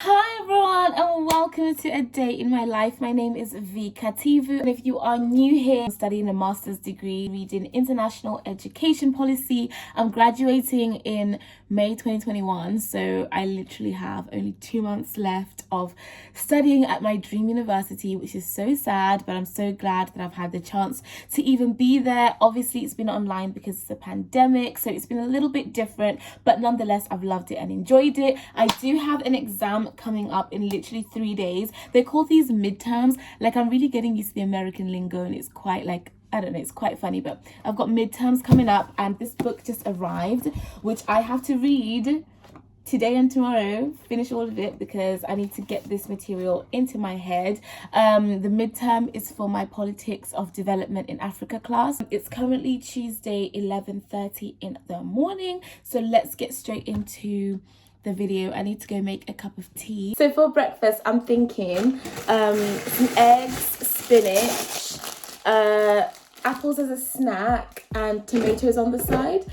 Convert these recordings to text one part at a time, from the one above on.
Hi everyone and welcome to a day in my life. My name is V Kativhu, and if you are new here, I'm studying a master's degree reading international education policy. I'm graduating in May 2021, so I literally have only 2 months left of studying at my dream university, which is so sad, but I'm so glad that I've had the chance to even be there. Obviously it's been online because it's a pandemic, so it's been a little bit different, but nonetheless I've loved it and enjoyed it. I do have an exam coming up in literally 3 days. They call these midterms. Like, I'm really getting used to the American lingo, and it's quite like, I don't know, it's quite funny, but I've got midterms coming up, and this book just arrived, which I have to read today and tomorrow, finish all of it because I need to get this material into my head. The midterm is for my politics of development in Africa class. It's currently Tuesday 11:30 in the morning, so let's get straight into the video. I need to go make a cup of tea. So for breakfast I'm thinking some eggs, spinach, apples as a snack, and tomatoes on the side.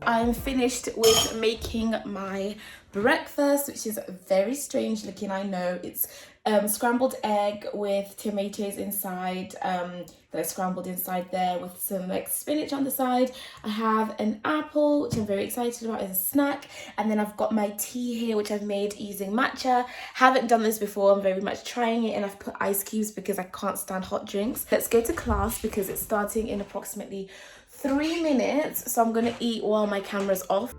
I'm finished with making my breakfast, which is very strange looking, I know. It's scrambled egg with tomatoes inside, that I scrambled inside there with some like spinach on the side. I have an apple, which I'm very excited about as a snack, and then I've got my tea here, which I've made using matcha. Haven't done this before, I'm very much trying it, and I've put ice cubes because I can't stand hot drinks. Let's go to class because it's starting in approximately 3 minutes, so I'm gonna eat while my camera's off.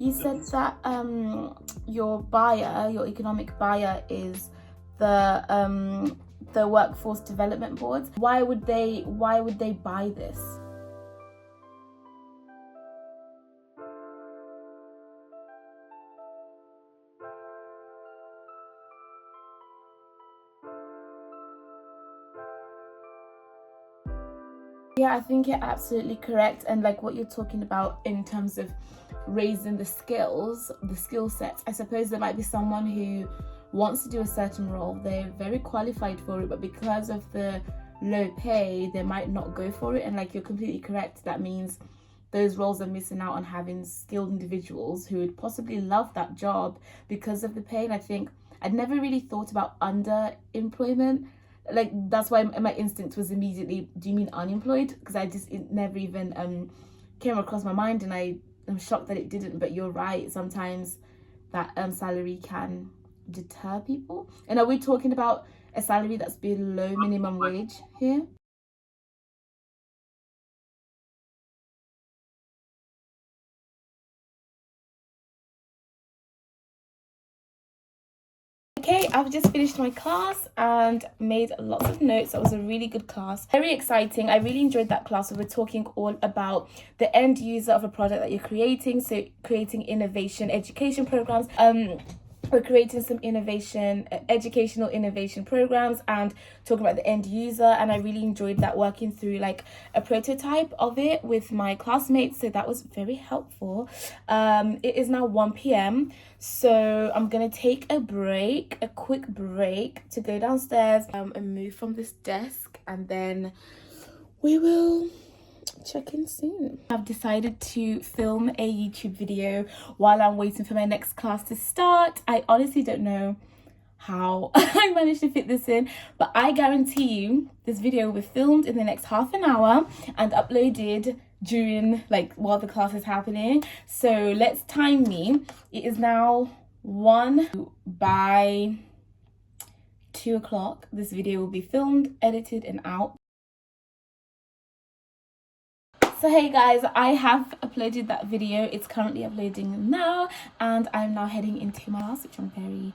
You said that your buyer, your economic buyer, is the workforce development boards. Why would they buy this? Yeah, I think you're absolutely correct, and like what you're talking about in terms of raising the skill sets, I suppose there might be someone who wants to do a certain role, they're very qualified for it, but because of the low pay they might not go for it. And like, you're completely correct, that means those roles are missing out on having skilled individuals who would possibly love that job because of the pay. And I think I'd never really thought about underemployment. Like, that's why my instinct was immediately, do you mean unemployed? Because it never even came across my mind, and I'm shocked that it didn't. But you're right, sometimes that salary can deter people. And are we talking about a salary that's below minimum wage here? Okay, I've just finished my class and made lots of notes. That was a really good class. Very exciting. I really enjoyed that class. We were talking all about the end user of a product that you're creating. So creating innovation education programs. We're creating some educational innovation programs, and talking about the end user. And I really enjoyed that, working through like a prototype of it with my classmates. So that was very helpful. It is now 1 p.m. So I'm gonna take a quick break to go downstairs and move from this desk, and then we will check in soon. I've decided to film a YouTube video while I'm waiting for my next class to start. I honestly don't know how I managed to fit this in, but I guarantee you this video will be filmed in the next half an hour and uploaded during, like, while the class is happening. So let's time me. It is now 1 by 2 o'clock. This video will be filmed, edited, and out. So hey guys, I have uploaded that video. It's currently uploading now, and I'm now heading into my class, which I'm very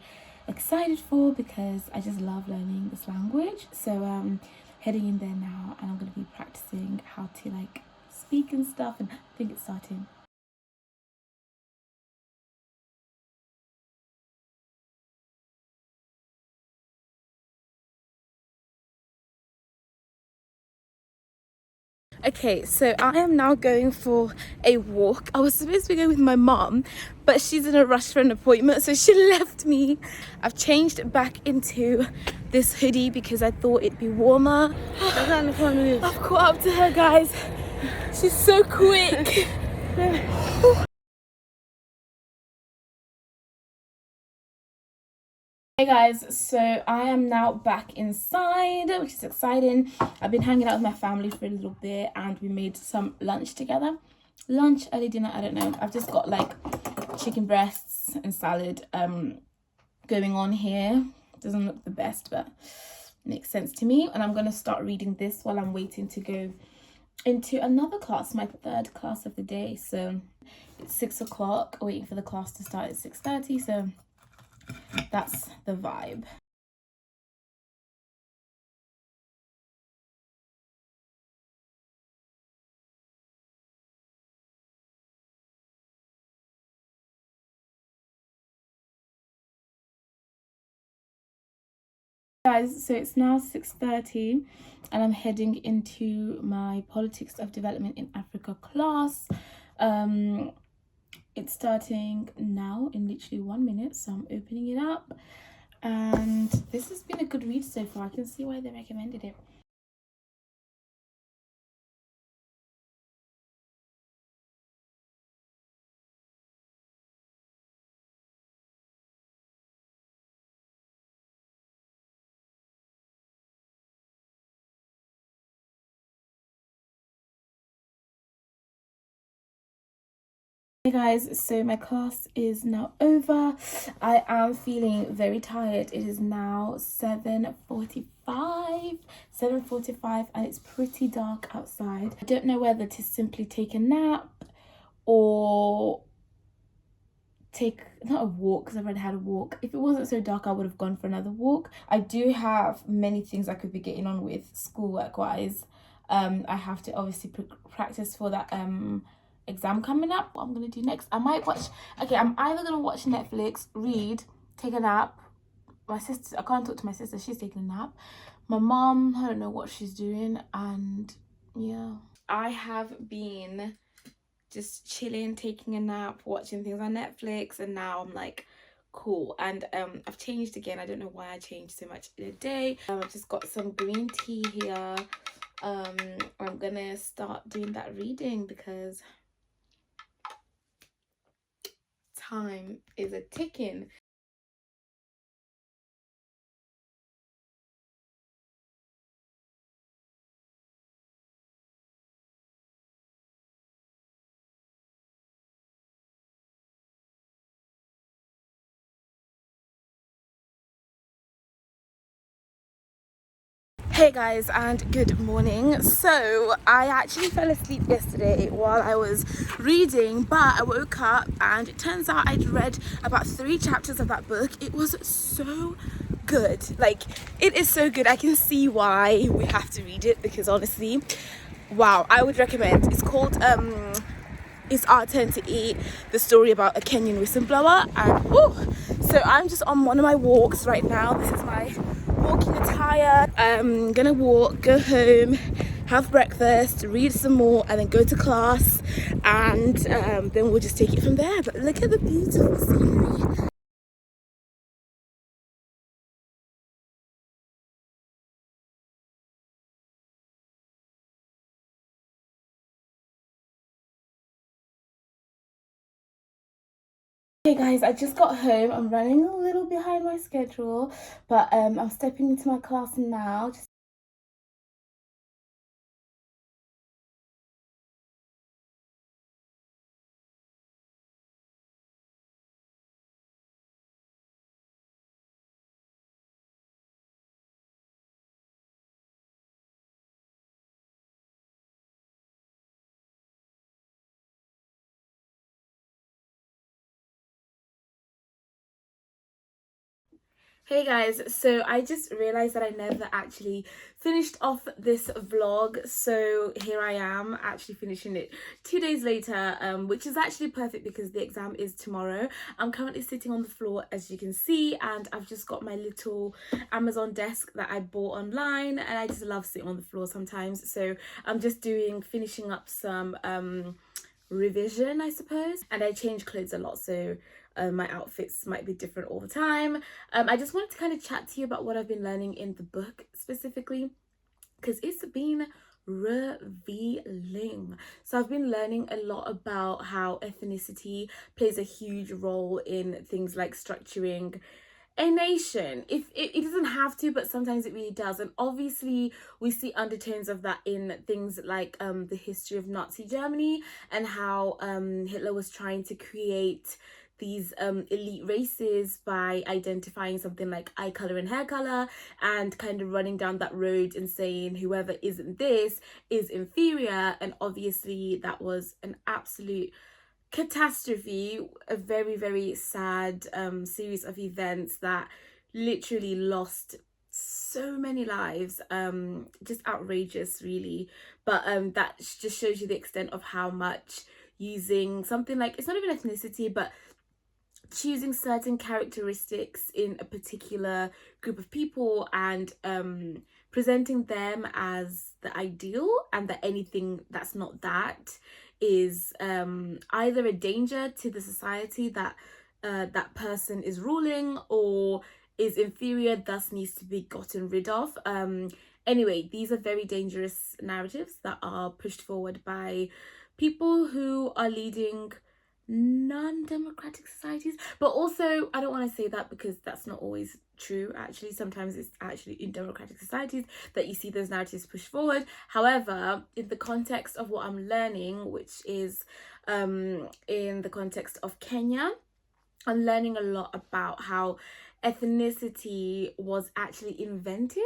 excited for because I just love learning this language. So heading in there now, and I'm going to be practicing how to like speak and stuff, and I think it's starting. Okay, so I am now going for a walk. I was supposed to be going with my mom, but she's in a rush for an appointment, so she left me. I've changed back into this hoodie because I thought it'd be warmer. I've caught up to her, guys. She's so quick. Hey guys, so I am now back inside, which is exciting. I've been hanging out with my family for a little bit and we made some lunch together. Lunch, early dinner, I don't know. I've just got like chicken breasts and salad going on here. Doesn't look the best, but makes sense to me. And I'm going to start reading this while I'm waiting to go into another class, my third class of the day. So it's 6 o'clock, waiting for the class to start at 6:30. So that's the vibe. Guys, so it's now 6:30 and I'm heading into my politics of development in Africa class. It's starting now in literally 1 minute, so I'm opening it up, and this has been a good read so far. I can see why they recommended it. Hey guys, so my class is now over. I am feeling very tired. It is now 7:45, and it's pretty dark outside. I don't know whether to simply take a nap or take not a walk, because I've already had a walk. If it wasn't so dark, I would have gone for another walk. I do have many things I could be getting on with schoolwork wise. I have to obviously practice for that exam coming up. What I'm gonna do next, I might watch, okay, I'm either gonna watch Netflix, read, take a nap. My sister, I can't talk to my sister, she's taking a nap. My mom, I don't know what she's doing, and yeah, I have been just chilling, taking a nap, watching things on Netflix, and now I'm like, cool. And I've changed again. I don't know why I changed so much in a day. I've just got some green tea here. I'm gonna start doing that reading because time is a ticking. Hey guys, and good morning. So I actually fell asleep yesterday while I was reading, but I woke up and it turns out I'd read about 3 chapters of that book. It was so good. Like, it is so good. I can see why we have to read it, because honestly, wow, I would recommend. It's called It's Our Turn to Eat, the story about a Kenyan whistleblower. And so I'm just on one of my walks right now. This is my walking attire. I'm gonna walk, go home, have breakfast, read some more, and then go to class, and then we'll just take it from there. But look at the beautiful scenery. Hey guys, I just got home. I'm running a little behind my schedule, but I'm stepping into my class now. Hey guys, so I just realized that I never actually finished off this vlog, so here I am actually finishing it 2 days later, which is actually perfect because the exam is tomorrow. I'm currently sitting on the floor, as you can see, and I've just got my little Amazon desk that I bought online, and I just love sitting on the floor sometimes. So I'm just finishing up some revision, I suppose, and I change clothes a lot, so my outfits might be different all the time. I just wanted to kind of chat to you about what I've been learning in the book specifically, because it's been revealing. So I've been learning a lot about how ethnicity plays a huge role in things like structuring a nation. If it doesn't have to, but sometimes it really does. And obviously we see undertones of that in things like the history of Nazi Germany, and how Hitler was trying to create these elite races by identifying something like eye color and hair color, and kind of running down that road and saying whoever isn't this is inferior. And obviously that was an absolute catastrophe, a very, very sad series of events that literally lost so many lives. Just outrageous, really. But that just shows you the extent of how much using something like, it's not even ethnicity, but choosing certain characteristics in a particular group of people and presenting them as the ideal, and that anything that's not that is either a danger to the society that that person is ruling, or is inferior, thus needs to be gotten rid of. Anyway, these are very dangerous narratives that are pushed forward by people who are leading non-democratic societies. But also, I don't want to say that because that's not always true. Actually, sometimes it's actually in democratic societies that you see those narratives pushed forward. However, in the context of what I'm learning, which is in the context of Kenya, I'm learning a lot about how ethnicity was actually invented.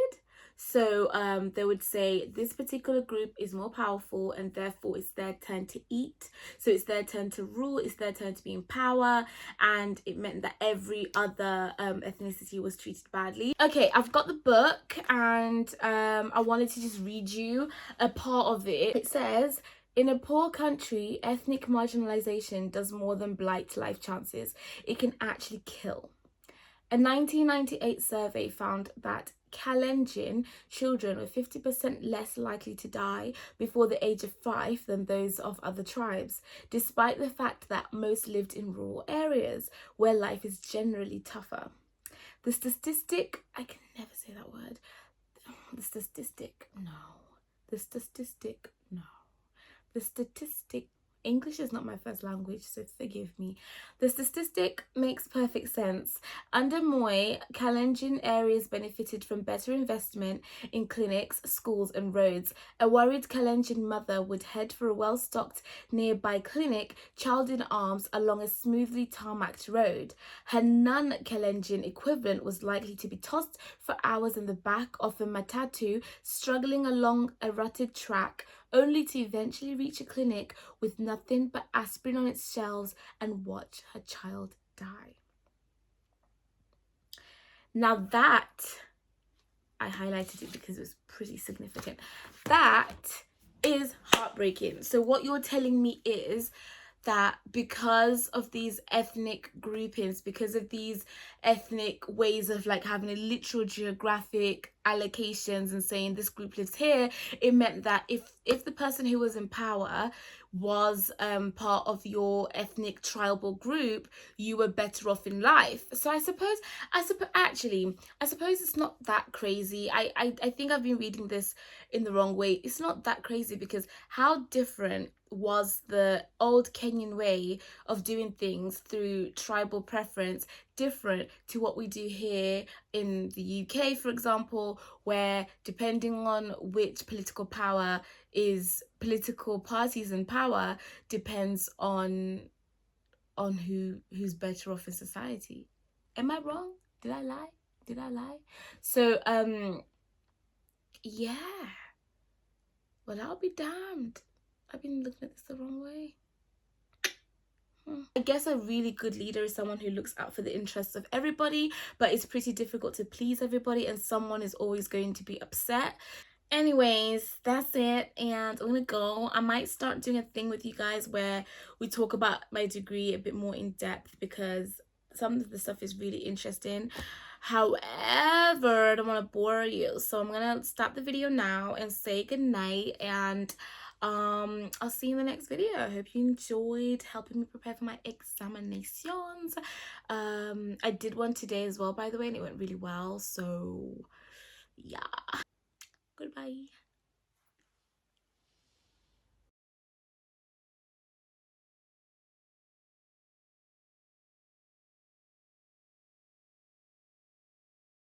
So they would say this particular group is more powerful, and therefore it's their turn to eat. So it's their turn to rule, it's their turn to be in power, and it meant that every other ethnicity was treated badly. Okay, I've got the book, and I wanted to just read you a part of it. It says, in a poor country, ethnic marginalization does more than blight life chances. It can actually kill. A 1998 survey found that Kalenjin children were 50% less likely to die before the age of 5 than those of other tribes, despite the fact that most lived in rural areas where life is generally tougher. The statistic, I can never say that word. The statistic, no. The statistic, no. The statistic, English is not my first language, so forgive me. The statistic makes perfect sense. Under Moi, Kalenjin areas benefited from better investment in clinics, schools and roads. A worried Kalenjin mother would head for a well-stocked nearby clinic, child in arms, along a smoothly tarmacked road. Her non-Kalenjin equivalent was likely to be tossed for hours in the back of a matatu, struggling along a rutted track, only to eventually reach a clinic with nothing but aspirin on its shelves and watch her child die. Now that, I highlighted it because it was pretty significant. That is heartbreaking. So what you're telling me is that because of these ethnic groupings, because of these ethnic ways of like having a literal geographic allocations and saying this group lives here, it meant that if the person who was in power was part of your ethnic tribal group, you were better off in life. So I suppose it's not that crazy. I think I've been reading this in the wrong way. It's not that crazy, because how different was the old Kenyan way of doing things through tribal preference different to what we do here in the UK, for example, where depending on which political parties in power depends on who's better off in society. Am I wrong? Did I lie? So yeah, well, I'll be damned. I've been looking at this the wrong way. I guess a really good leader is someone who looks out for the interests of everybody, but it's pretty difficult to please everybody, and someone is always going to be upset. Anyways, that's it, and I'm gonna go. I might start doing a thing with you guys where we talk about my degree a bit more in depth, because some of the stuff is really interesting. However, I don't want to bore you, so I'm gonna stop the video now and say good night, and I'll see you in the next video. I hope you enjoyed helping me prepare for my examinations. I did one today as well, by the way, and it went really well, so yeah. Goodbye.